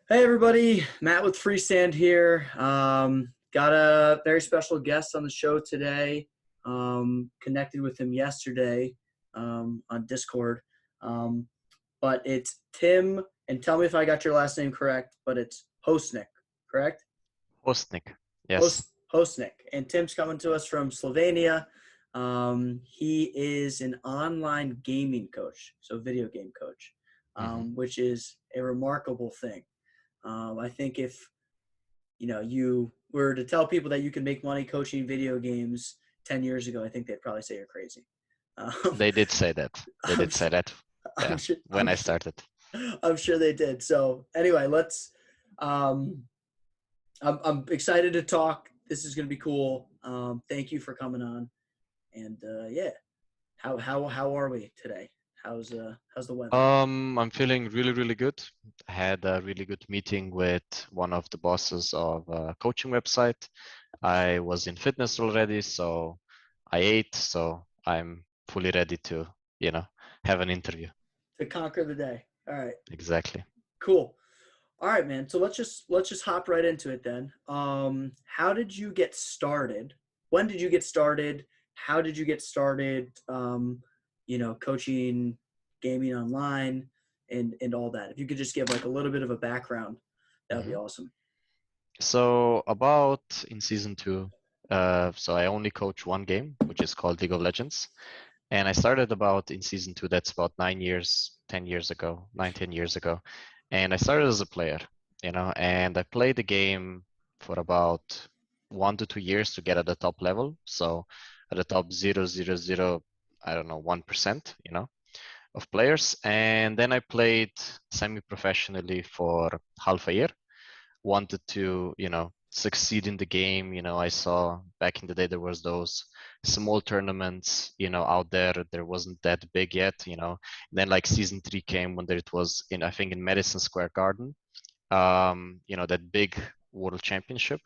Hey everybody, Matt with Freestand here. Got a very special guest on the show today. Connected with him yesterday on Discord. Um, but it's Tim, and tell me if I got your last name correct, but it's Hostnik, correct? Hostnik. Yes. Hostnik. And Tim's coming to us from Slovenia. He is an online gaming coach, so video game coach, hmm which is a remarkable thing. I think if you were to tell people that you can make money coaching video games 10 years ago, I think they'd probably say you're crazy. Um, They did say that. They I'm did sure, say that. I'm Yeah. sure, When I'm I sure, started. I'm sure they did. So anyway, let's. Um, I'm excited to talk. This is going to be cool. Thank you for coming on. And yeah, how are we today? How's the weather? I'm feeling really, really good. I had a really good meeting with one of the bosses of a coaching website. I was in fitness already, so I ate, so I'm fully ready to, you know, have an interview. To conquer the day. All right, Exactly. cool. All right, man. So let's just hop right into it then. How did you get started? When did you get started? How did you get started? Coaching, gaming online, and all that. If you could just give like a little bit of a background, that would be hmm awesome. So about in season two, so I only coach one game, which is called League of Legends. And I started about in season two, that's about 9 years, 10 years ago, 10 years ago. And I started as a player, and I played the game for about 1 to 2 years to get at the top level. So at the top 0.000, I don't know, 1%, of players. And then I played semi-professionally for half a year, wanted to, succeed in the game. I saw back in the day there was those small tournaments, out there. There wasn't that big yet. Then like season three came when there it was in I think in Madison Square Garden. That big world championship.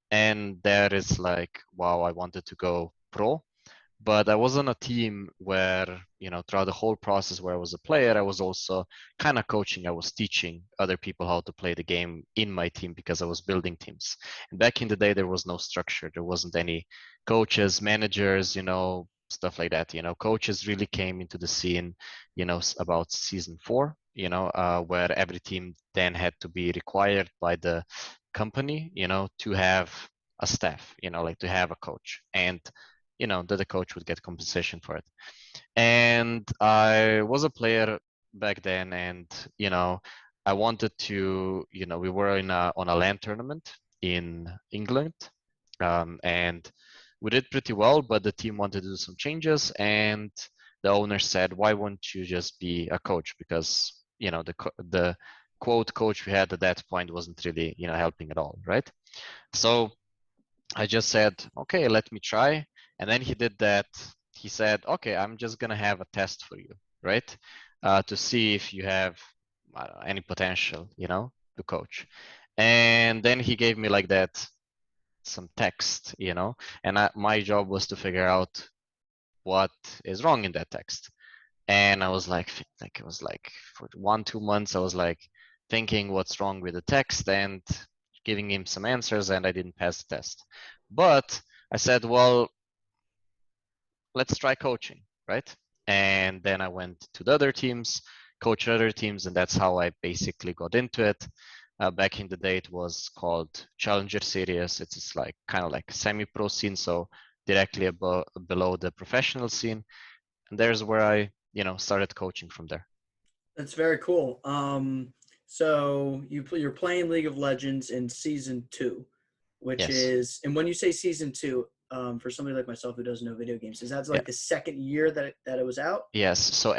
And there is like, wow, I wanted to go pro, but I was on a team where, throughout the whole process where I was a player, I was also kind of coaching. I was teaching other people how to play the game in my team because I was building teams. And back in the day, there was no structure. There wasn't any coaches, managers, stuff like that. Coaches really came into the scene, about season four, where every team then had to be required by the company, to have a staff, like to have a coach. And that the coach would get compensation for it. And I was a player back then, and I wanted to, we were on a LAN tournament in England, and we did pretty well, but the team wanted to do some changes, and the owner said, "Why won't you just be a coach?" Because the quote coach we had at that point wasn't really helping at all, right? So I just said, okay, let me try. And then he did that. He said, okay, I'm just going to have a test for you, right? To see if you have any potential, to coach. And then he gave me like that some text, and my job was to figure out what is wrong in that text. And I was like it was like for 1 2 months, I was like thinking what's wrong with the text and giving him some answers, and I didn't pass the test. But I said, well, let's try coaching, right? And then I went to the other teams, coach other teams, and that's how I basically got into it. Back in the day, it was called Challenger Series. It's like kind of like semi-pro scene, so directly above below the professional scene. And there's where I, started coaching from there. That's very cool. So you're playing League of Legends in season two, which Yes. is, and when you say season two, for somebody like myself who doesn't know video games, is that Yeah. like the second year that it was out? Yes. So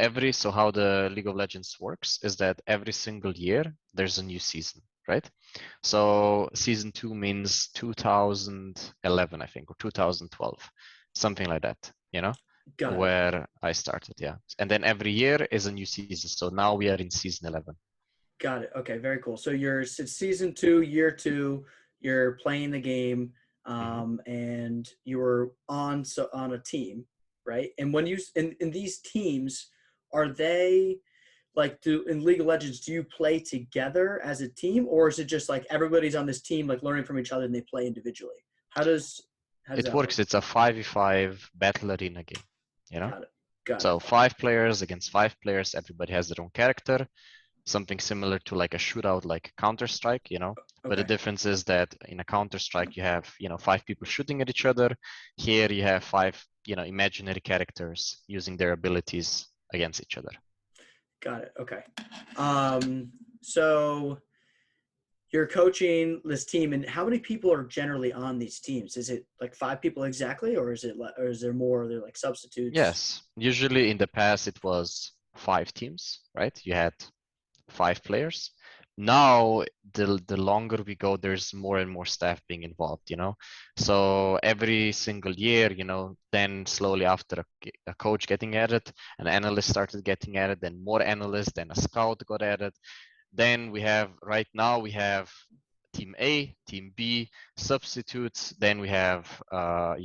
how the League of Legends works is that every single year there's a new season, right? So season two means 2011, I think, or 2012, something like that, Got it. where I started. Yeah. And then every year is a new season. So now we are in season 11. Got it. Okay, very cool. So it's season two, year two. You're playing the game, hmm and you were on a team, right? And when in these teams, are they like in League of Legends, do you play together as a team, or is it just like everybody's on this team, like learning from each other, and they play individually? How does It that work? works. It's a 5v5 battle arena game, you know? Got it. Got it. So 5 players against 5 players, everybody has their own character, something similar to like a shootout, like Counter-Strike, you know? But the Okay. difference is that in a Counter-Strike, you have, 5 people shooting at each other. Here you have 5, imaginary characters using their abilities against each other. Got it. Okay. So you're coaching this team, and how many people are generally on these teams? Is it like 5 people exactly, or is there more? Are there like substitutes? Yes, usually in the past it was 5 teams, right? You had 5 players. Now, the longer we go, there's more and more staff being involved, you know. So every single year, then slowly after a coach getting added, an analyst started getting added, then more analysts, then a scout got added. Then right now we have team A, team B, substitutes. Then we have, um,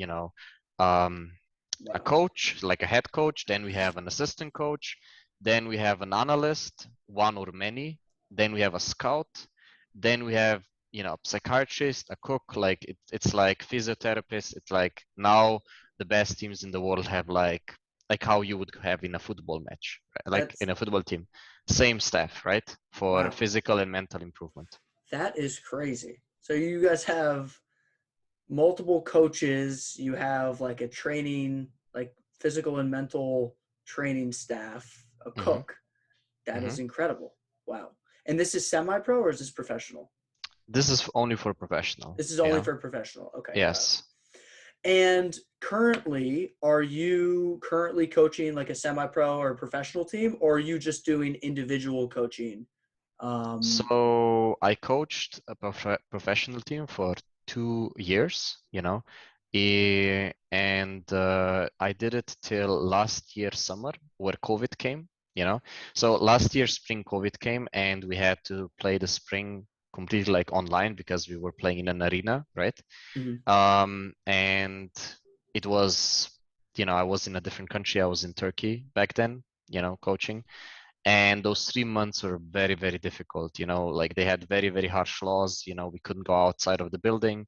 a Wow. coach, like a head coach. Then we have an assistant coach. Then we have an analyst, one or many. Then we have a scout. Then we have, a psychiatrist, a cook. Like it's like physiotherapist. It's like now the best teams in the world have like how you would have in a football match, right? Like That's in a football team, same staff, right? For wow. physical and mental improvement. That is crazy. So you guys have multiple coaches. You have like a training, like physical and mental training staff, a Hmm. cook. That Hmm. is incredible. Wow. And this is semi-pro or is this professional? This is only for professional, This is only for professional. Okay, got it. Yes. And currently, are you currently coaching like a semi-pro or a professional team, or are you just doing individual coaching? Um, So I coached a professional team for 2 years, and I did it till last year summer where COVID came, you know. So last year spring COVID came and we had to play the spring completely like online because we were playing in an arena, right? mhm. And it was, I was in a different country. I was in Turkey back then, coaching, and those 3 months were very very difficult, like they had very very harsh laws. We couldn't go outside of the building,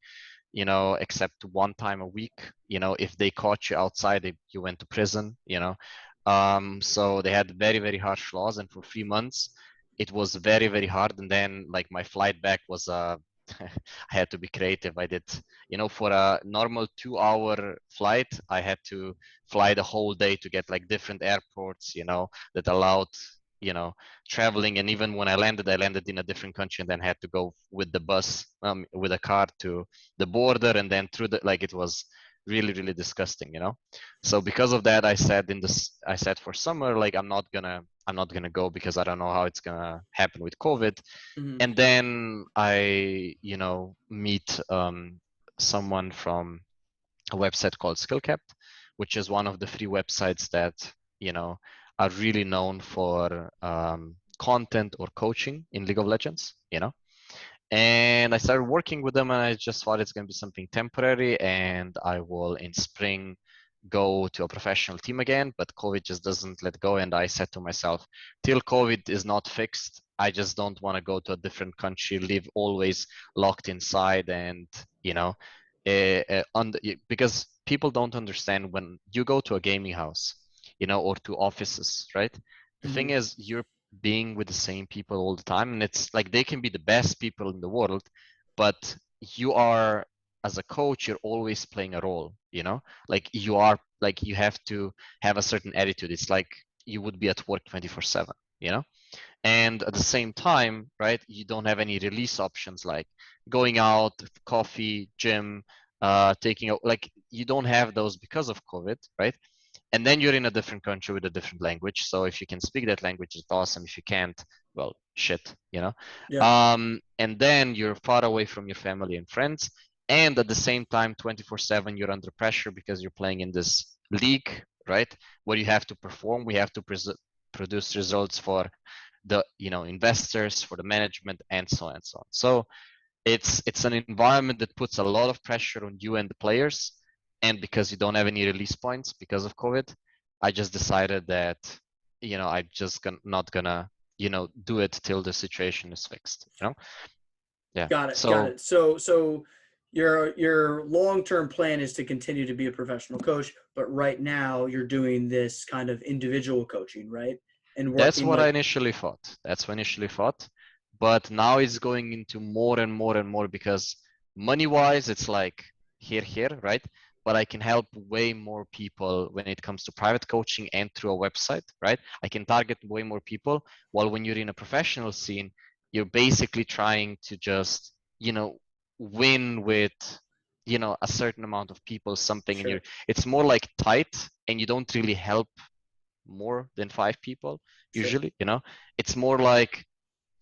except one time a week. If they caught you outside, you went to prison. So they had very very harsh laws, and for 3 months it was very very hard. And then like my flight back was I had to be creative. I did, for a normal 2 hour flight, I had to fly the whole day to get like different airports, that allowed, you know, traveling. And even when I landed in a different country and then had to go with the bus, with a car to the border and then through like it was really, really disgusting, So because of that, I said for summer, like I'm not gonna go because I don't know how it's gonna happen with COVID. Mhm. And then I, meet someone from a website called SkillCapped, which is one of the free websites that are really known for content or coaching in League of Legends. And I started working with them, and I just thought it's going to be something temporary, and I will in spring go to a professional team again. But COVID just doesn't let go, and I said to myself, till COVID is not fixed, I just don't want to go to a different country, live always locked inside, and because people don't understand when you go to a gaming house, or to offices, right? The thing Mhm. is, you're being with the same people all the time, and it's like they can be the best people in the world, but you are, as a coach, you're always playing a role, like you have to have a certain attitude. It's like you would be at work 24/7, and at the same time, right, you don't have any release options like going out, coffee, gym, taking out, like you don't have those because of COVID, right? And then you're in a different country with a different language. So if you can speak that language, it's awesome. If you can't, well, shit, Yeah. and then you're far away from your family and friends, and at the same time 24/7 you're under pressure because you're playing in this league, right, where you have to perform. We have to produce results for the investors, for the management, and so on and so on. So it's an environment that puts a lot of pressure on you and the players. And because you don't have any release points because of COVID, I just decided that I'm just not gonna, do it till the situation is fixed, Yeah. Got it. Got So it. So your long-term plan is to continue to be a professional coach, but right now you're doing this kind of individual coaching, right? And that's working what I like initially thought. That's what I initially thought. But now it's going into more and more and more because money-wise, it's like here, right? But I can help way more people when it comes to private coaching and through a website, right? I can target way more people. While when you're in a professional scene, you're basically trying to just, win with, a certain amount of people, something, and sure, it's more like tight, and you don't really help more than 5 people sure. usually. It's more like,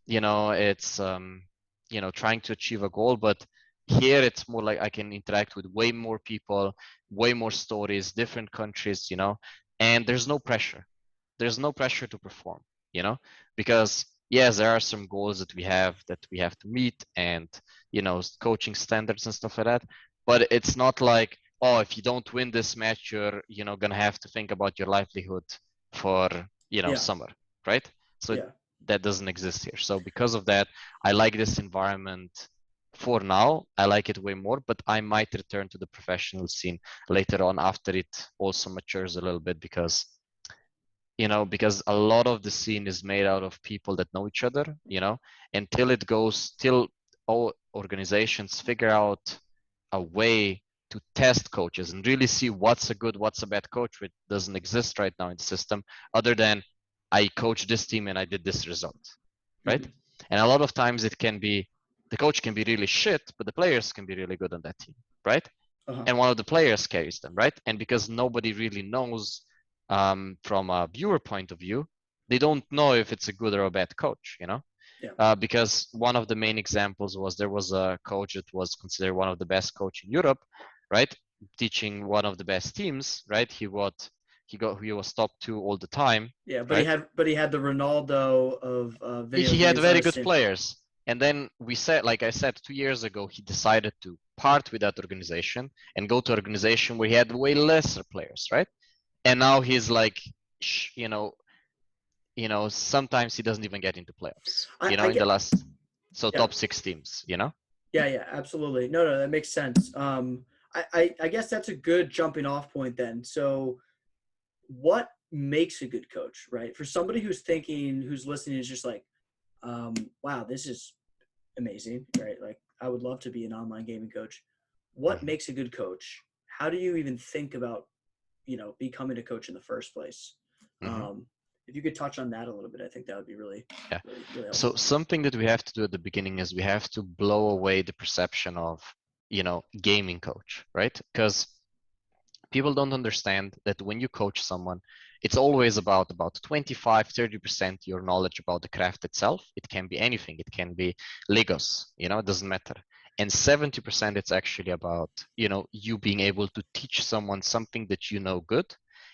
it's trying to achieve a goal, but here it's more like I can interact with way more people, way more stories, different countries, and there's no pressure to perform, you know because yes, there are some goals that we have to meet, and coaching standards and stuff like that, but it's not like, oh, if you don't win this match, you're gonna have to think about your livelihood for Yeah, summer, right? So yeah. that doesn't exist here. So because of that, I like this environment. For now, I like it way more, but I might return to the professional scene later on after it also matures a little bit, because a lot of the scene is made out of people that know each other, until it goes till all organizations figure out a way to test coaches and really see what's a good, what's a bad coach, which doesn't exist right now in the system, other than I coached this team and I did this result, right? Hmm. And a lot of times it can be the coach can be really shit, but the players can be really good on that team, right? Uh-huh. And one of the players carries them, right? And because nobody really knows, from a viewer point of view, they don't know if it's a good or a bad coach, Yeah. because one of the main examples was there was a coach that was considered one of the best coach in Europe, right? Teaching one of the best teams, right? He was top two all the time, Yeah, right? but he had the Ronaldo of video He had games, I very good assume. players. And then like I said, 2 years ago, he decided to part with that organization and go to an organization where he had way lesser players, right? And now he's like, sometimes he doesn't even get into playoffs, I in the get last, so yeah. top six teams, Yeah, yeah, absolutely. No, no, that makes sense. I guess that's a good jumping off point then. So what makes a good coach, right? For somebody who's thinking, who's listening, is just like, wow, this is amazing, right? Like, I would love to be an online gaming coach. What Mhm, makes a good coach? How do you even think about, becoming a coach in the first place? mhm. Um, if you could touch on that a little bit, I think that would be really, Yeah. really, really So helpful. something that we have to do at the beginning is we have to blow away the perception of, gaming coach, right? Because people don't understand that when you coach someone, it's always about 25-30% your knowledge about the craft itself. It can be anything. It can be Legos, it doesn't matter. And 70% it's actually about, you being able to teach someone something that you know good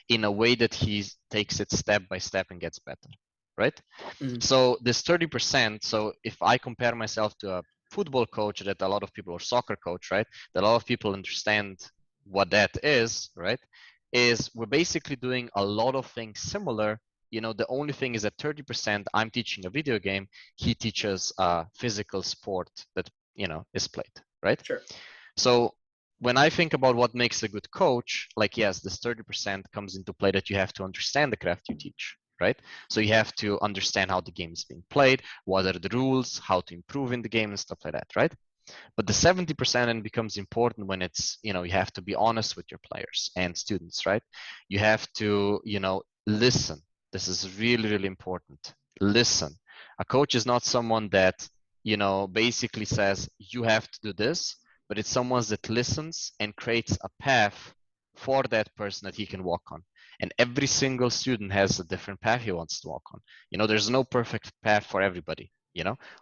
in a way that he takes it step by step and gets better, right? Mhm. So this 30%, so if I compare myself to a football coach that a lot of people, or soccer coach, right, that a lot of people understand what that is, right, is we're basically doing a lot of things similar. The only thing is that 30% I'm teaching a video game, he teaches a physical sport that, is played, right? Sure. So when I think about what makes a good coach, like, yes, this 30% comes into play that you have to understand the craft you teach, right? So you have to understand how the game is being played, what are the rules, how to improve in the game and stuff like that, right? But the 70% then becomes important when it's, you have to be honest with your players and students, right? You have to, listen. This is really, really important. Listen. A coach is not someone that, basically says, you have to do this, but it's someone that listens and creates a path for that person that he can walk on. And every single student has a different path he wants to walk on. There's no perfect path for everybody.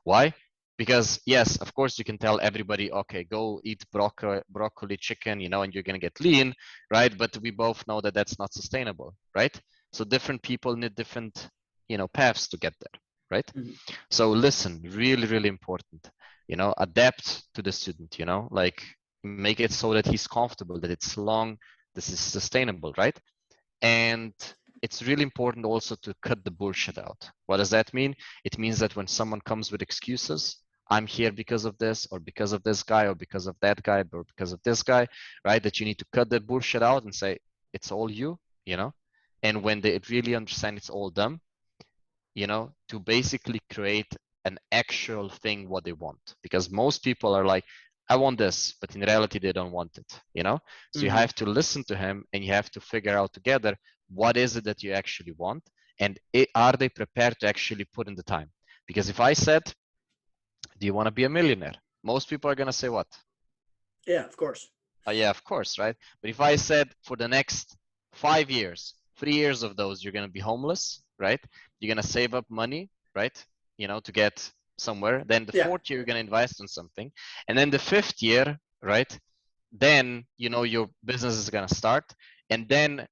Why? Because yes, of course you can tell everybody, okay, go eat broccoli chicken, and you're going to get lean, right? But we both know that that's not sustainable, right? So different people need different, paths to get there, right? Mhm. So listen, really, really important. Adapt to the student, like make it so that he's comfortable, that it's long, this is sustainable, right? And it's really important also to cut the bullshit out. What does that mean? It means that when someone comes with excuses, I'm here because of this, or because of this guy, or because of that guy, or because of this guy, right? That you need to cut that bullshit out and say, it's all you, you know? And when they really understand it's all them, you know, to basically create an actual thing what they want. Because most people are like, I want this, but in reality, they don't want it, you know? So you have to listen to him and you have to figure out together what is it that you actually want, and are they prepared to actually put in the time? Because if I said, do you want to be a millionaire? Most people are going to say what? Yeah, of course. Yeah, of course, right? But if I said for the next 5 years, 3 years of those, you're going to be homeless, right? You're going to save up money, right? You know, to get somewhere. Then the Yeah. fourth year, you're going to invest in something. And then the fifth year, right? Then, you know, your business is going to start. And then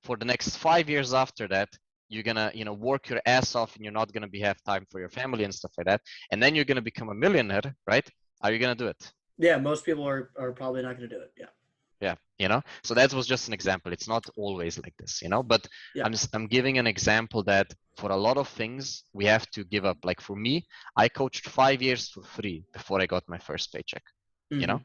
for the next 5 years after that, you're going to, you know, work your ass off and you're not going to be have time for your family and stuff like that. And then you're going to become a millionaire, right? Are you going to do it? Yeah, most people are probably not going to do it. Yeah. Yeah, you know, so that was just an example. It's not always like this, you know, but Yeah. I'm giving an example that for a lot of things we have to give up. Like for me, I coached 5 years for free before I got my first paycheck, you know,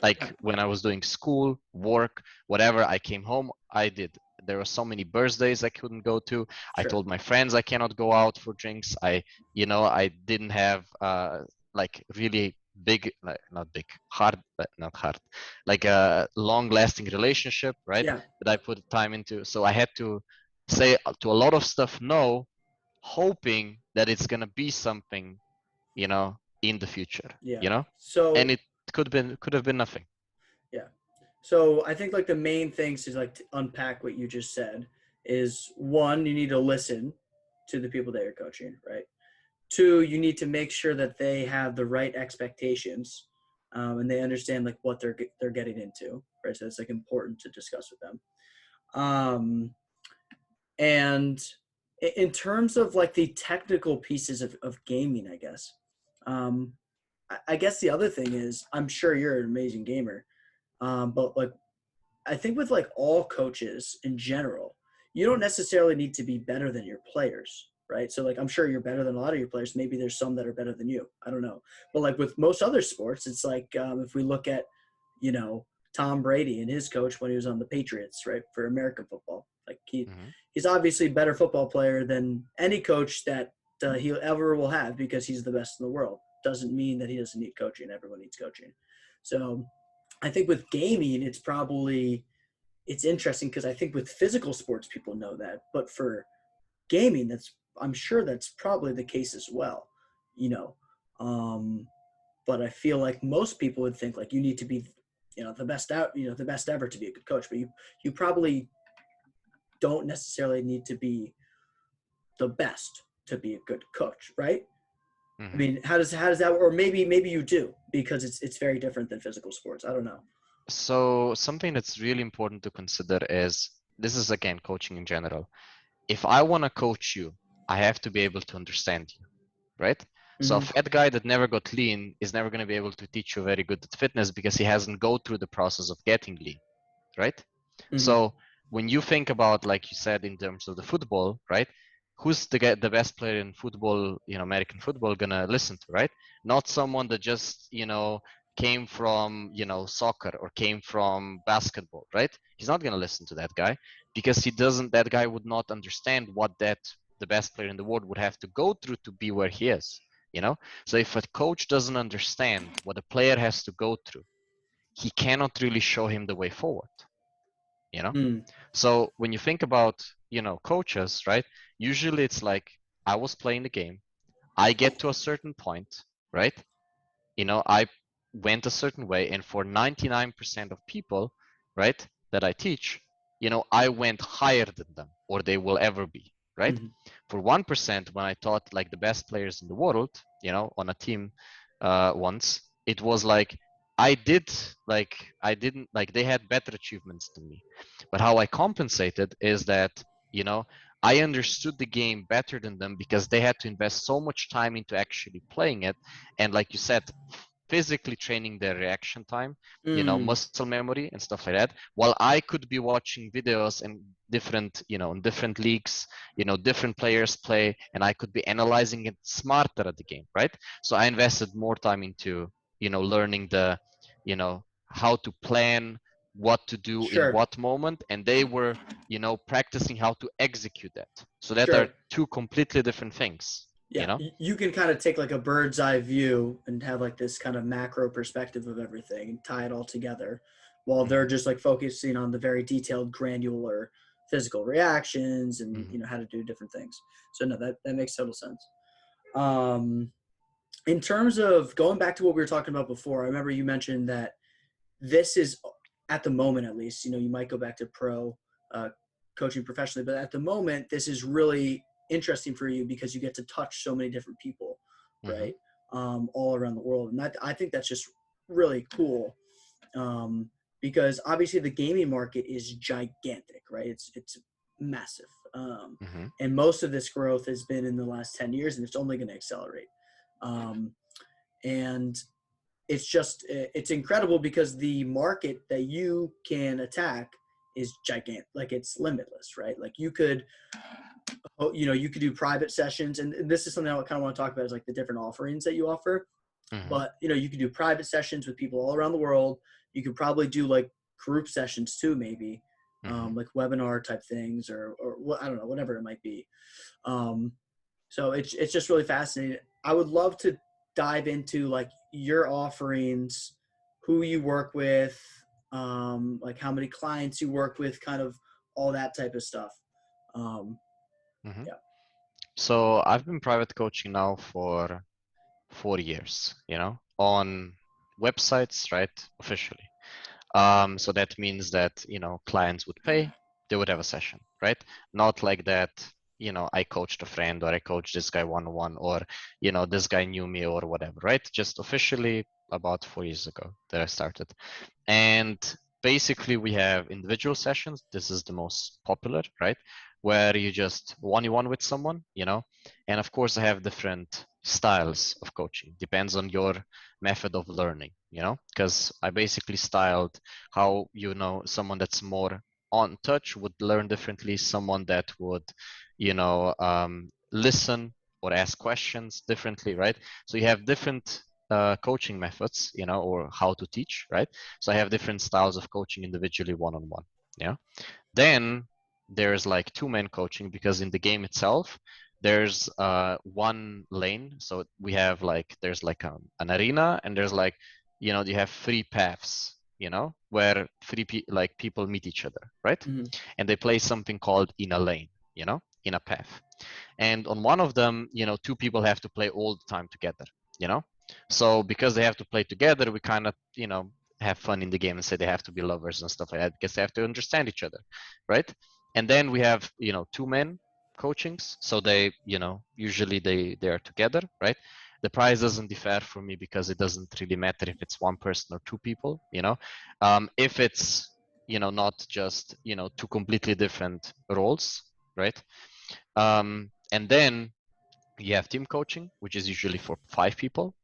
like Yeah. when I was doing school, work, whatever, I came home, I did. There were so many birthdays I couldn't go to. I Sure. told my friends I cannot go out for drinks. You know, I didn't have like really big, like not big, hard, but not hard, like a long-lasting relationship, right? Yeah. That I put time into. So I had to say to a lot of stuff no, hoping that it's gonna be something, you know, in the future, Yeah. you know, and So it could have been nothing. yeah. So I think like the main things to like to unpack what you just said is one, you need to listen to the people that you're coaching, right? Two, you need to make sure that they have the right expectations, and they understand like what they're getting into, right? So it's like important to discuss with them. Um, and in terms of like the technical pieces of gaming, I guess, um, I guess the other thing is I'm sure you're an amazing gamer, but like I think with like all coaches in general, you don't necessarily need to be better than your players, right? So like I'm sure you're better than a lot of your players. Maybe there's some that are better than you. I don't know. But like with most other sports, it's like if we look at, you know, Tom Brady and his coach when he was on the Patriots, right, for American football, like Hmm. he's obviously a better football player than any coach that he ever will have because he's the best in the world. Doesn't mean that he doesn't need coaching. Everyone needs coaching. So I think with gaming, it's interesting because I think with physical sports, people know that, but for gaming, I'm sure that's probably the case as well, you know. But I feel like most people would think like you need to be, the best ever to be a good coach, but you probably don't necessarily need to be the best to be a good coach, right? I Hmm. mean, how does that, or maybe you do because it's very different than physical sports. I don't know. So something that's really important to consider is this is again coaching in general. If I want to coach you, I have to be able to understand you, right? So a Mm-hmm. fat guy that never got lean is never going to be able to teach you very good at fitness because he hasn't go through the process of getting lean, right? Mm-hmm. So when you think about, like you said, in terms of the football, right? Who's the best player in football, you know, American football gonna listen to, right? Not someone that just, you know, came from, you know, soccer or came from basketball, right? He's not gonna listen to that guy because that guy would not understand what the best player in the world would have to go through to be where he is, you know? So if a coach doesn't understand what a player has to go through, he cannot really show him the way forward, you know. Mm-hmm. So when you think about, you know, coaches, right, usually it's like I was playing the game, I get to a certain point, right, you know, I went a certain way, and for 99% of people, right, that I teach, you know, I went higher than them or they will ever be, right? Mm-hmm. For 1%, when I taught like the best players in the world, you know, on a team once, it was like I didn't like they had better achievements than me. But how I compensated is that, you know, I understood the game better than them because they had to invest so much time into actually playing it. And like you said, physically training their reaction time, Mm, muscle memory and stuff like that, while I could be watching videos and different, in different leagues, different players play, and I could be analyzing it smarter at the game, right? So I invested more time into, learning the, how to plan, what to do in sure. what moment, and they were, practicing how to execute that. So that are Sure. two completely different things, Yeah, you can kind of take like a bird's eye view and have like this kind of macro perspective of everything and tie it all together, while they're hmm just like focusing on the very detailed, granular physical reactions and hmm how to do different things. So no, that makes total sense. Um, in terms of going back to what we were talking about before, I remember you mentioned that this is at the moment, at least, you might go back to pro uh, coaching professionally, but at the moment this is really interesting for you because you get to touch so many different people, hmm right? All around the world, and I think that's just really cool, because obviously the gaming market is gigantic, right? It's massive, hmm and most of this growth has been in the last 10 years, and it's only going to accelerate. um, and it's incredible because the market that you can attack is gigantic, like it's limitless, right? Like you could, you could do private sessions, and this is something I kind of want to talk about, is like the different offerings that you offer. hmm But you could do private sessions with people all around the world. You could probably do like group sessions too, maybe, hmm like webinar type things, or what, I don't know, whatever it might be. um, so it's just really fascinating. I would love to dive into like your offerings, who you work with, like how many clients you work with, kind of all that type of stuff. Um, hmm yeah. So I've been private coaching now for 4 years, on websites, right? Officially. So that means that, clients would pay, they would have a session, right? Not like that, I coached a friend or I coached this guy one-on-one or, this guy knew me or whatever, right? Just officially about 4 years ago that I started. And basically, we have individual sessions. This is the most popular, right? Where you just one-on-one with someone, And of course, I have different styles of coaching. Depends on your method of learning, Because I basically styled how, someone that's more on touch would learn differently. Someone that would, listen or ask questions differently, right? So you have different coaching methods, or how to teach, right? So I have different styles of coaching individually, one-on-one. Yeah. Then there's like two-man coaching because in the game itself, there's one lane. So we have like there's like an arena, and there's like you have three paths, where like people meet each other, right? Mm-hmm. And they play something called in a lane, in a path. And on one of them, two people have to play all the time together, you know so because they have to play together, we kind of have fun in the game and say they have to be lovers and stuff like that because they have to understand each other, right? And then we have two men coachings, so they usually they are together, right? The price doesn't differ for me because it doesn't really matter if it's one person or two people, if it's not just two completely different roles, right? And then you have team coaching, which is usually for 5 people,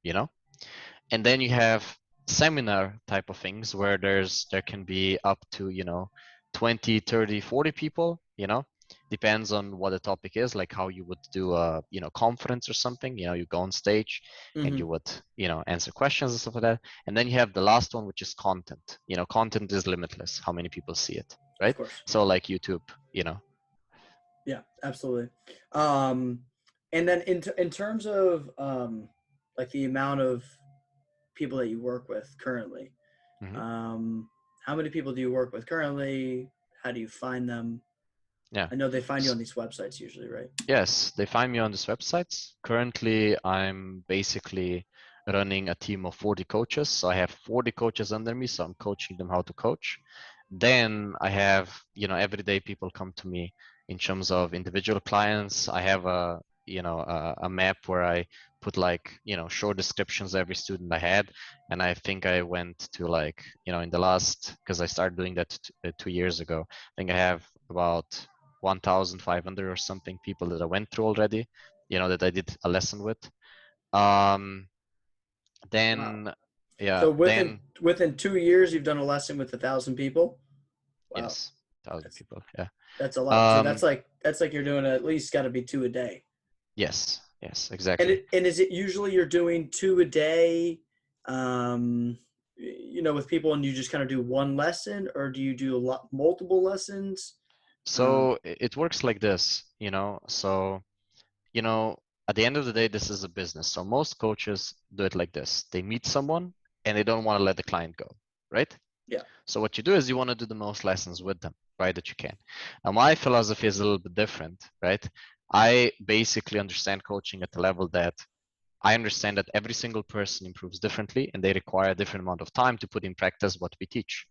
and then you have seminar type of things where there can be up to 20, 30, 40 people, depends on what the topic is, like how you would do a conference or something. You go on stage and Mm-hmm. you would answer questions and stuff like that. And then you have the last one, which is content. Content is limitless, how many people see it, Of right? course. So like YouTube, you know Yeah, absolutely. Um, and then in terms of like the amount of people that you work with currently, hmm um, how many people do you work with currently? How do you find them? yeah. I know they find you on these websites usually, right? Yes, they find me on these websites. Currently, I'm basically running a team of 40 coaches. So I have 40 coaches under me, so I'm coaching them how to coach. Then I have, everyday people come to me in terms of individual clients. I have a map where I put like, short descriptions of every student I had. And I think I went to like, in the last, because I started doing that 2 years ago, I think I have about 1,500 or something people that I went through already, that I did a lesson with. Um, Wow. then Yeah, So then within 2 years, you've done a lesson with 1,000 people. Wow, yes, 1,000 that's people. Yeah. that's a lot too. Um, That's like you're doing at least got to be two a day. yes, And exactly. is it usually you're doing two a day, um, with people, and you just kind of do one lesson, or do you do multiple lessons? So it works like this, you know. So, you know, at the end of the day, this is a business. So most coaches do it like this. They meet someone and they don't want to let the client go, right? Yeah. So what you do is you want to do the most lessons with them, right, that you can. Now, my philosophy is a little bit different, right? I basically understand coaching at the level that I understand that every single person improves differently and they require a different amount of time to put in practice what we teach.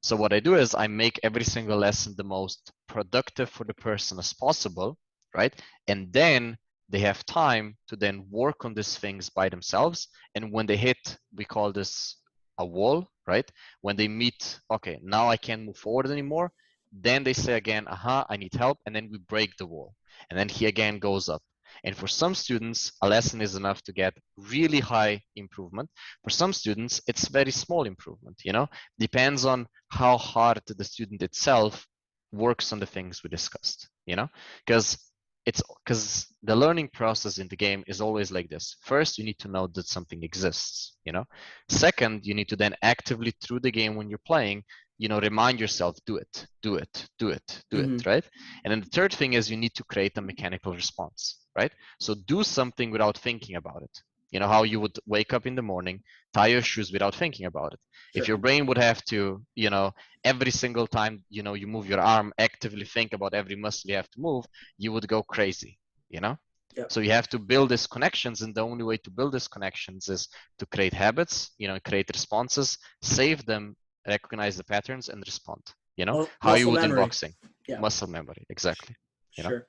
So what I do is I make every single lesson the most productive for the person as possible, right? And then they have time to then work on these things by themselves. And when they hit, we call this a wall, right? When they meet, okay, now I can't move forward anymore. Then they say again, aha, I need help. And then we break the wall. And then he again goes up. And for some students, a lesson is enough to get really high improvement. For some students, it's very small improvement, you know, depends on how hard the student itself works on the things we discussed, you know, because because the learning process in the game is always like this. First, you need to know that something exists, you know. Second, you need to then actively through the game when you're playing, you know, remind yourself, do it, do it, do it, do it, Mm-hmm. right? And then the third thing is you need to create a mechanical response, right? So do something without thinking about it. You know how you would wake up in the morning, tie your shoes without thinking about it. If Sure. your brain would have to, you know, every single time, you know, you move your arm, actively think about every muscle you have to move, you would go crazy, you know? Yep. So you have to build these connections, and the only way to build these connections is to create habits, you know, create responses, save them, recognize the patterns, and respond. You know how you Muscle would in memory. boxing, Yeah. muscle memory, exactly. You know. Sure.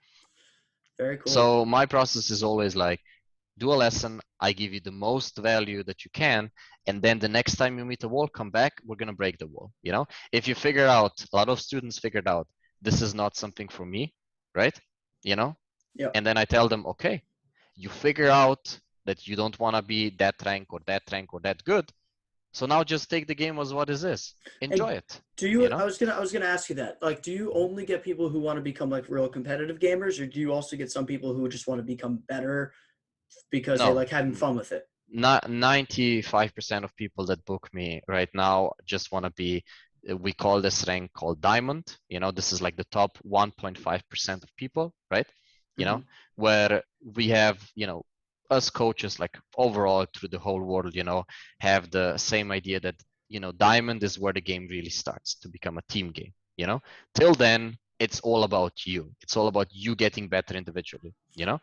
Very cool. So my process is always like, do a lesson, I give you the most value that you can, and then the next time you meet a wall, come back, we're gonna break the wall. You know, if you figure out, a lot of students figured out this is not something for me, right? You know, Yep. and then I tell them, okay, you figure out that you don't want to be that rank or that rank or that good. So now just take the game as what it is. And Enjoy it. do You you? know? I was gonna ask you that. Like, do you only get people who want to become like real competitive gamers, or do you also get some people who just want to become better because they No, like having fun with it? not 95% of people that book me right now just want to be, we call this rank called diamond. You know, this is like the top 1.5% of people, right? You Mm-hmm. know, where we have, you know, us coaches like overall through the whole world, you know, have the same idea that, you know, diamond is where the game really starts to become a team game, you know. Till then, it's all about you. It's all about you getting better individually, you know,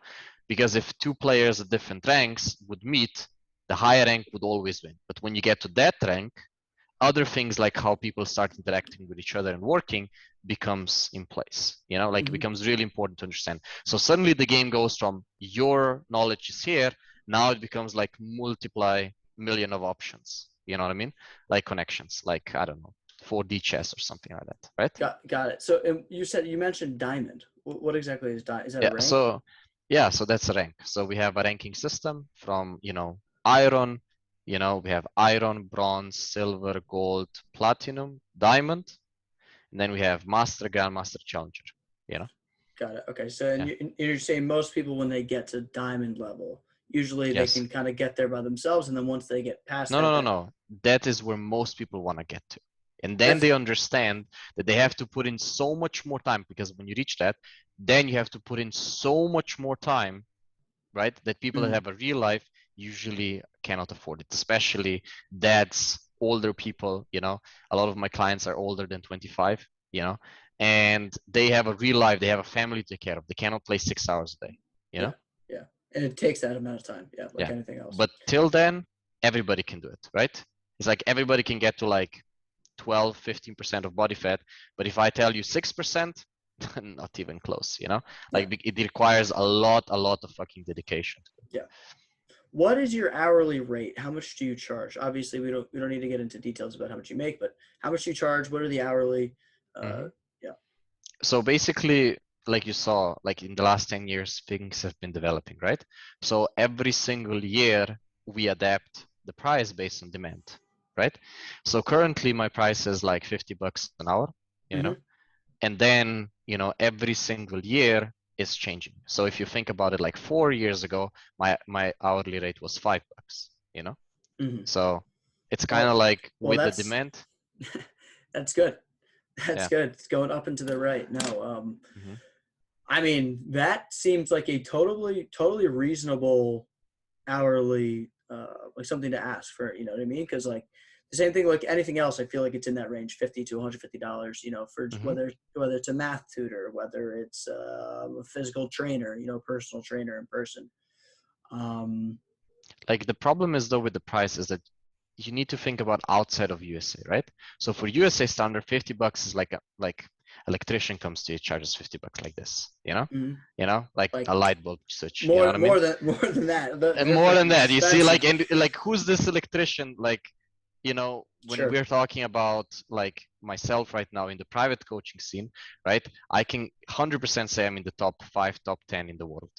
because if two players at different ranks would meet, the higher rank would always win. But when you get to that rank, other things like how people start interacting with each other and working becomes in place. You know, like it Mm-hmm. becomes really important to understand. So suddenly the game goes from your knowledge is here, now it becomes like multiply million of options. You know what I mean? Like connections, like I don't know, 4D chess or something like that, right? Got it. So you mentioned diamond. What exactly is diamond? Is that a Yeah, rank? so yeah, so that's a rank. So we have a ranking system from, you know, iron, you know, we have iron, bronze, silver, gold, platinum, diamond, and then we have master, grandmaster, challenger, you know. Got it. Okay. So Yeah. and you're saying most people when they get to diamond level, usually they Yes. can kind of get there by themselves, and then once they get past No, no, that, no, that no. That is where most people want to get to. And then that's they understand that they have to put in so much more time, because when you reach that, then you have to put in so much more time, right? That people that mm, have a real life usually cannot afford it, especially dads, older people, you know. A lot of my clients are older than 25, you know, and they have a real life, they have a family to take care of. They cannot play 6 hours a day, you know? yeah, yeah, and it takes that amount of time. Yeah, like Yeah. anything else. But till then, everybody can do it, right? It's like everybody can get to like 12, 15% of body fat. But if I tell you 6%, not even close, you know? Yeah, Like it requires a lot of fucking dedication. yeah. What is your hourly rate? How much do you charge? Obviously, we don't need to get into details about how much you make, but how much do you charge? What are the hourly? Hmm. Yeah. So basically, like you saw, like in the last 10 years, things have been developing, right? So every single year, we adapt the price based on demand, right? So currently my price is like $50 an hour, you know, Mm-hmm. and then, you know, every single year is changing. So if you think about it, like 4 years ago, my hourly rate was $5, you know? Mm-hmm. So it's kind Well, of like well, with the demand. that's good. That's Yeah. good. It's going up and to the right. No, Hmm. I mean, that seems like a totally reasonable hourly, like something to ask for, you know what I mean? Because like the same thing, like anything else, I feel like it's in that range, $50 to $150, you know, for Hmm. whether it's a math tutor, whether it's a physical trainer, you know, personal trainer in person. Um, Like the problem is though with the price is that you need to think about outside of USA, right? So for USA standard, $50 is like electrician comes to you, charges $50 like this, mhm. like Like a light bulb switch, you know more what I mean? more than that. And They're more than freaking that, you see, expensive. like who's this electrician? Like, when Sure. we're talking about like myself right now in the private coaching scene, right? I can 100% say I'm in the top 5, top 10 in the world,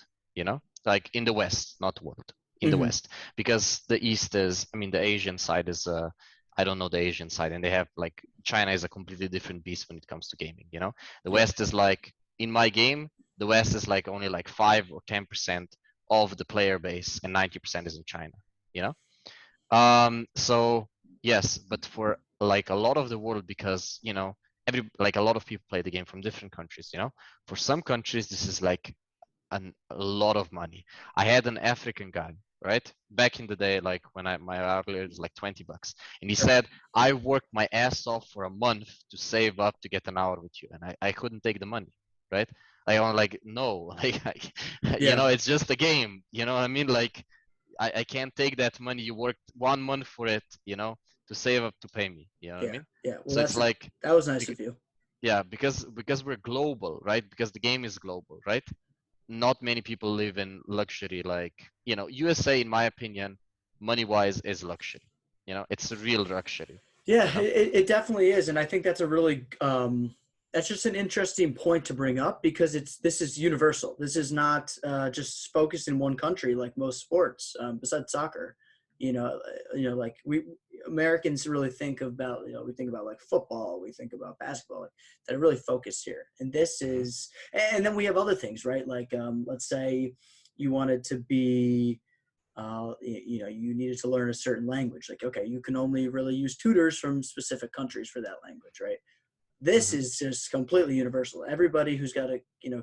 like in the West, not world, in the Hmm. West, because the East is, I mean, the Asian side is, I don't know the Asian side, and they have like China is a completely different beast when it comes to gaming. The Yeah. West is like in my game, the West is like only like 5 or 10% of the player base, and 90% is in China. You know, so yes, but for like a lot of the world, because a lot of people play the game from different countries. For some countries, this is like a lot of money. I had an African guy, right? Back in the day, like when my hourly was like $20. And he Sure. said, I worked my ass off for a month to save up to get an hour with you. And I couldn't take the money, right? I'm like, no, like, Yeah. it's just a game. You know what I mean? Like, I can't take that money. You worked 1 month for it, to save up to pay me. You know what I Yeah. mean? Yeah. Well, So it's like, that was nice bec- of you. yeah, because we're global, right? Because the game is global, right? Not many people live in luxury. Like, USA, in my opinion, money wise, is luxury. It's a real luxury. Yeah, You know. it definitely is, and I think that's a really that's just an interesting point to bring up because this is universal. This is not just focused in one country like most sports, besides soccer. Like we Americans really think about, we think about like football, we think about basketball, like, that are really focused here. And this Hmm. is, and then we have other things, right? Like let's say you wanted to be you needed to learn a certain language. Like, okay, you can only really use tutors from specific countries for that language, right? This Hmm. is just completely universal. Everybody who's got a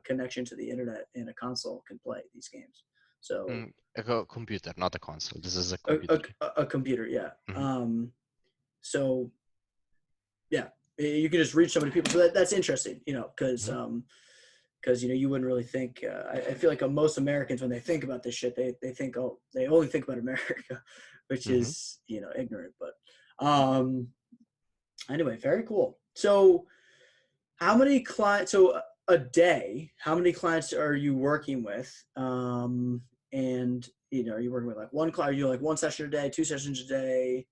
connection to the internet and a console can play these games. So Computer, not a console. This is a a, computer. a computer, yeah. Hmm. So yeah, you can just reach so many people. So that's interesting, because Hmm. you wouldn't really think. I feel like most Americans, when they think about this shit, they think, oh, they only think about America, which Hmm. is ignorant. But anyway, very cool. So how many clients? So a day, how many clients are you working with? And are you working with like one client? Are you like one session a day, two sessions a day?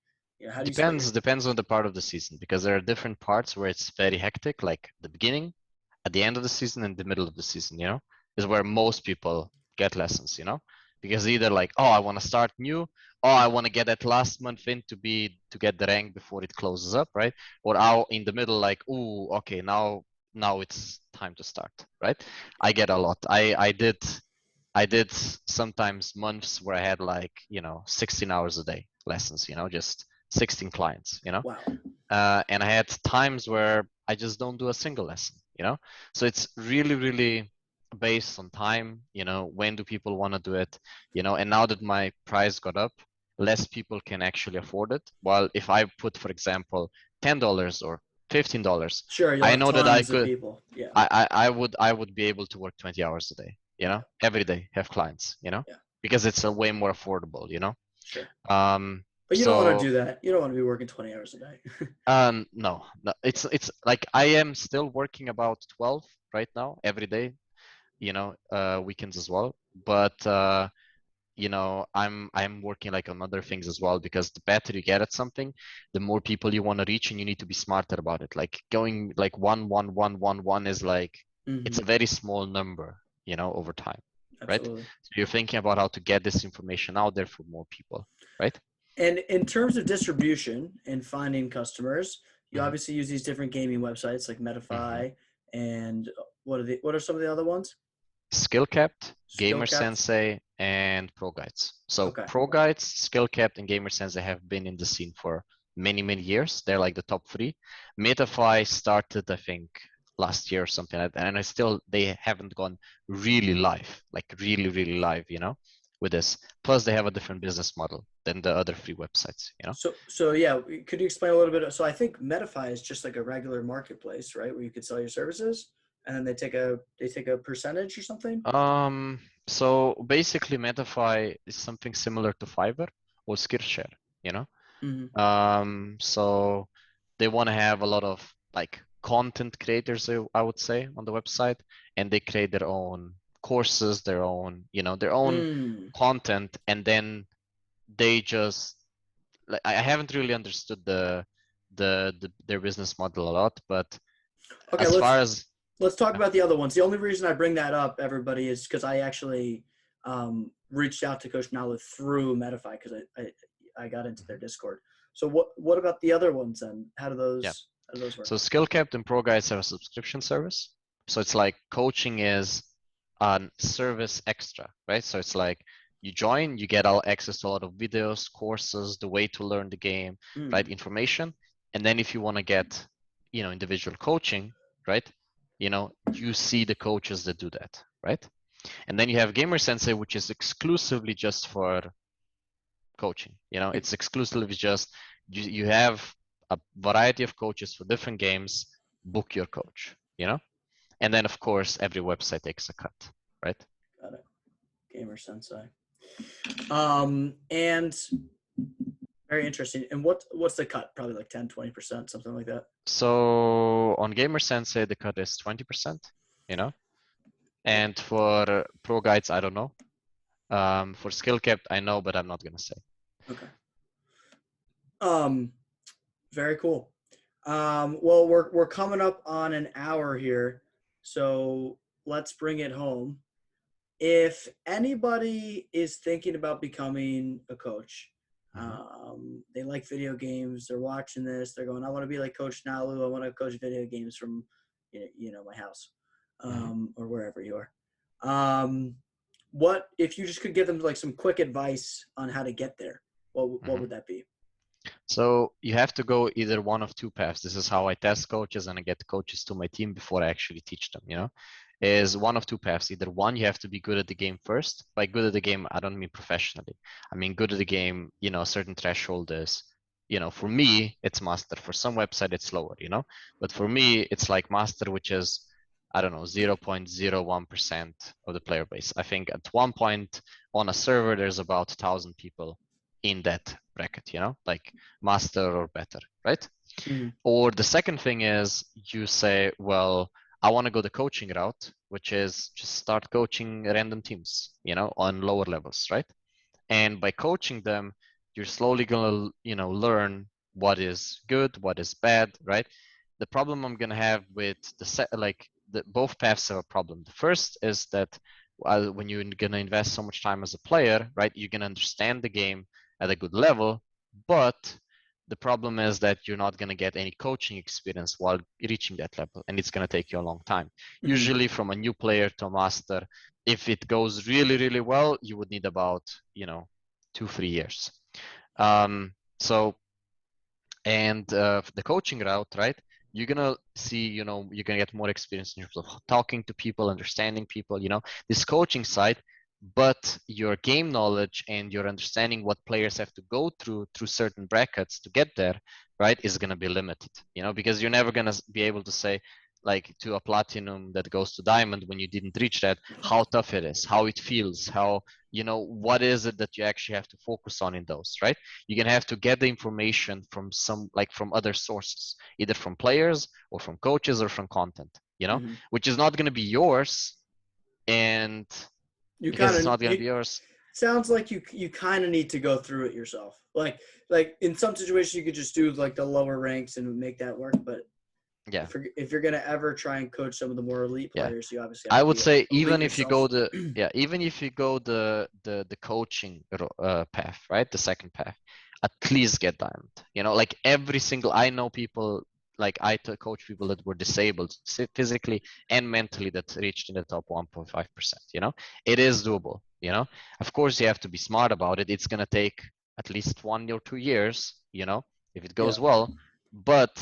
How do you split your? Depends on the part of the season, because there are different parts where it's very hectic, like the beginning, at the end of the season, and the middle of the season. Is where most people get lessons. Because either like, oh, I want to start new, or I want to get that last month in to get the rank before it closes up, right? Or out in the middle, like, oh, okay, now it's time to start, right? I get a lot. I did sometimes months where I had like 16 hours a day lessons, just 16 clients, Wow. and I had times where I just don't do a single lesson, so it's really, really based on time, when do people want to do it, and now that my price got up, less people can actually afford it. While if I put, for example, $10 or $15, Sure, you'll I have know that I tons of could, people. Yeah. I would be able to work 20 hours a day, Yeah. every day have clients, Yeah. because it's a way more affordable, Sure. um, But you don't want to so do that. You don't want to be working 20 hours a day. no, no, it's like I am still working about 12 right now every day, weekends as well. But I'm working like on other things as well, because the better you get at something, the more people you want to reach, and you need to be smarter about it. Like going like 1 1 1 1 1 is like, it's Hmm. a very small number, over time, right? Absolutely. So you're thinking about how to get this information out there for more people, right? And in terms of distribution and finding customers, you Mhm, obviously use these different gaming websites like mhm. Medify and what are some of the other ones? Skill Capped, Skill Gamer Caps. Sensei, and Pro Guides. So Okay. Pro Guides, Skill Capped, and Gamer Sensei have been in the scene for many, many years. They're like the top three. Metafy started, I think, last year or something like that, and they haven't gone really live, like really, really live, with this. Plus, they have a different business model than the other three websites. So yeah, could you explain a little bit? So I think Medify is just like a regular marketplace, right? Where you could sell your services and then they take a percentage or something. So basically, Metafy is something similar to Fiverr or Skillshare, you know. Mm-hmm. So they want to have a lot of like content creators, I would say, on the website, and they create their own courses, their own Mm. content, and then they just like I haven't really understood their business model a lot, but Okay, as let's far as let's talk about the other ones. The only reason I bring that up, everybody, is because I actually reached out to Coach Nalu through Medify because I got into their Discord. So what about the other ones then? yeah, How do those work? so Skill Capped and Pro Guides have a subscription service. So it's like coaching is a service extra, right? So it's like you join, you get all access to a lot of videos, courses, the way to learn the game, right? Mm. Information. And then if you want to get, individual coaching, right? You see the coaches that do that, right? And then you have Gamer Sensei, which is exclusively just for coaching. It's exclusively just you have a variety of coaches for different games. Book your coach. And then of course every website takes a cut, right? Got it. Gamer Sensei. And very interesting. And what's the cut? Probably like 10-20%, something like that. So on Gamer Sensei, the cut is 20%, you know, and for Pro Guides, I don't know. For Skill Capped, I know, but I'm not gonna say. Okay. Um, very cool. Well, we're coming up on an hour here, so let's bring it home. If anybody is thinking about becoming a coach, Mhm, they like video games, they're watching this, they're going, I want to be like Coach Nalu, I want to coach video games from, my house, mhm, or wherever you are. What if you just could give them like some quick advice on how to get there? What mhm. would that be? So you have to go either one of two paths. This is how I test coaches and I get coaches to my team before I actually teach them, is one of two paths. Either one, you have to be good at the game first. By good at the game, I don't mean professionally. I mean good at the game, a certain threshold is, for me, it's master. For some website, it's lower. But for me, it's like master, which is, I don't know, 0.01% of the player base. I think at one point on a server, there's about 1,000 people in that bracket, like master or better, right? Mm-hmm. Or the second thing is you say, well, I want to go the coaching route, which is just start coaching random teams, on lower levels, right? And by coaching them, you're slowly gonna, learn what is good, what is bad, right? The problem I'm gonna have with both paths have a problem. The first is that when you're gonna invest so much time as a player, right, you're gonna understand the game at a good level, but the problem is that you're not going to get any coaching experience while reaching that level, and it's going to take you a long time. Mm-hmm. Usually, from a new player to a master, if it goes really, really well, you would need about 2-3 years. So and the coaching route, right? You're gonna see, you're gonna get more experience in terms of talking to people, understanding people, this coaching side, but your game knowledge and your understanding what players have to go through certain brackets to get there, right, is gonna be limited, because you're never gonna be able to say, like, to a platinum that goes to diamond when you didn't reach that, how tough it is, how it feels, how, what is it that you actually have to focus on in those, right? You're gonna have to get the information from from other sources, either from players or from coaches or from content, Mm-hmm. which is not gonna be yours, and You because kind it's of not gonna you be yours, sounds like you kind of need to go through it yourself. Like in some situations you could just do like the lower ranks and make that work, but yeah, if you're gonna ever try and coach some of the more elite yeah. players, you obviously have I to would be say elite even if you yourself. go the yeah, even if you go the coaching path, right? The second path. at least get diamond. Like every single, I know people, like I coach people that were disabled physically and mentally that reached in the top 1.5%. It is doable. Of course you have to be smart about it. It's going to take at least 1 or 2 years, if it goes well, but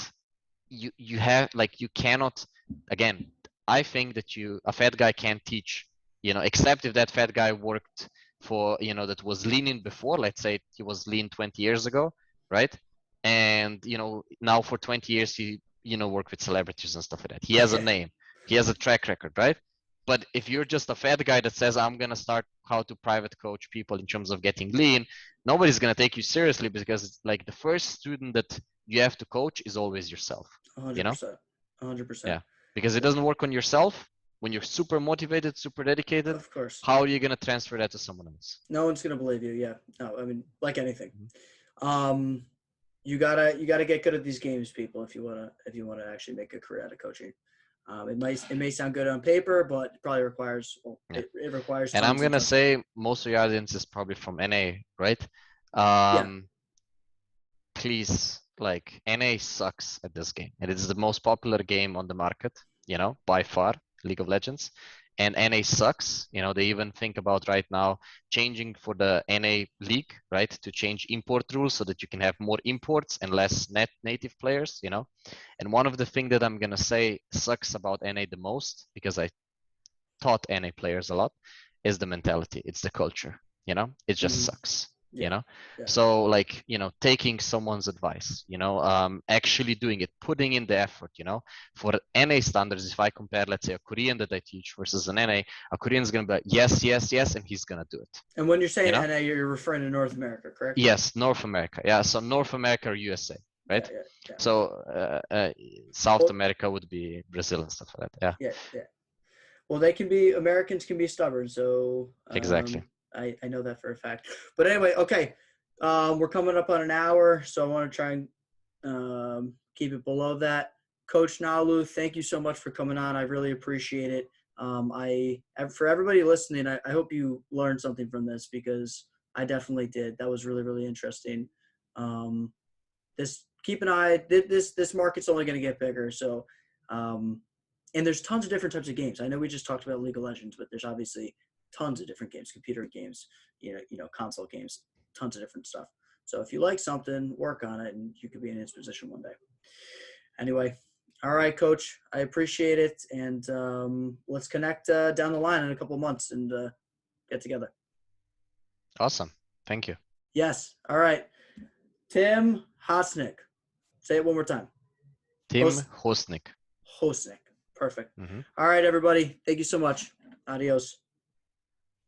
you have, like, you cannot, again, I think that a fat guy can't teach, except if that fat guy worked for, that was lean before, let's say he was lean 20 years ago, right? And, now for 20 years, he, worked with celebrities and stuff like that. He has a name, he has a track record, right? But if you're just a fat guy that says, I'm going to start how to private coach people in terms of getting lean, nobody's going to take you seriously, because it's like the first student that you have to coach is always yourself. 100%. 100%. Yeah, because it doesn't work on yourself when you're super motivated, super dedicated. Of course. How are you going to transfer that to someone else? No one's going to believe you. Yeah. No, I mean, like anything. You gotta get good at these games, people, if you wanna actually make a career out of coaching. It may sound good on paper, but it probably requires it requires. And I'm gonna say most of your audience is probably from NA, right? Please, like, NA sucks at this game. It is the most popular game on the market, by far, League of Legends. And NA sucks. They even think about right now changing for the NA league, right? To change import rules so that you can have more imports and less native players, And one of the things that I'm going to say sucks about NA the most, because I taught NA players a lot, is the mentality. It's the culture, it just sucks. So, like, taking someone's advice, actually doing it, putting in the effort, for NA standards. If I compare, let's say, a Korean that I teach versus an NA, a Korean is going to be like, yes, yes, yes, and he's going to do it. And when you're saying NA, you're referring to North America, correct? Yes, North America. Yeah, so North America or USA, right? Yeah. So South America would be Brazil and stuff like that. Yeah. Well, Americans can be stubborn, so exactly. I know that for a fact. But anyway, okay. We're coming up on an hour, so I want to try and keep it below that. Coach Nalu, thank you so much for coming on. I really appreciate it. For everybody listening, I hope you learned something from this, because I definitely did. That was really, really interesting. Keep an eye. This market's only going to get bigger. So, and there's tons of different types of games. I know we just talked about League of Legends, but there's obviously tons of different games, computer games, console games, tons of different stuff. So if you like something, work on it, and you could be in his position one day. Anyway, all right, Coach, I appreciate it, and let's connect down the line in a couple of months and get together. Awesome. Thank you. Yes. All right. Tim Hostnik. Say it one more time. Tim Hostnik. Hostnik. Perfect. All right, everybody. Thank you so much. Adios.